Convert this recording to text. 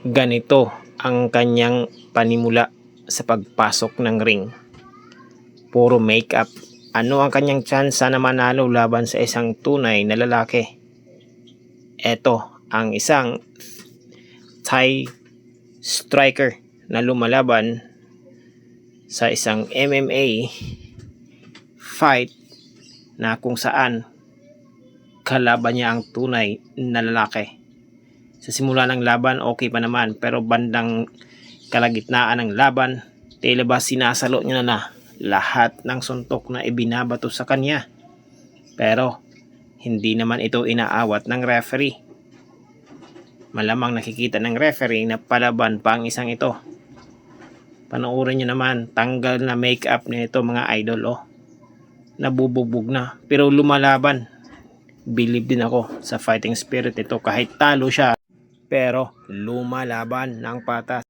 Ganito ang kanyang panimula sa pagpasok ng ring. Puro makeup. Ano ang kanyang tsansa na manalo laban sa isang tunay na lalaki? Ito ang isang Thai striker na lumalaban sa isang MMA fight na kung saan kalaban niya ang tunay na lalaki. Sa simula ng laban okay pa naman, pero bandang kalagitnaan ng laban tila ba sinasalo niya na lahat ng suntok na ibinabato sa kanya. Pero hindi naman ito inaawat ng referee. Malamang nakikita ng referee na palaban pa ang isang ito. Panoorin nyo naman, tanggal na makeup nito mga idol, oh. Nabubugbog na, pero lumalaban. Believe din ako sa fighting spirit ito, kahit talo siya, pero lumalaban ng patas.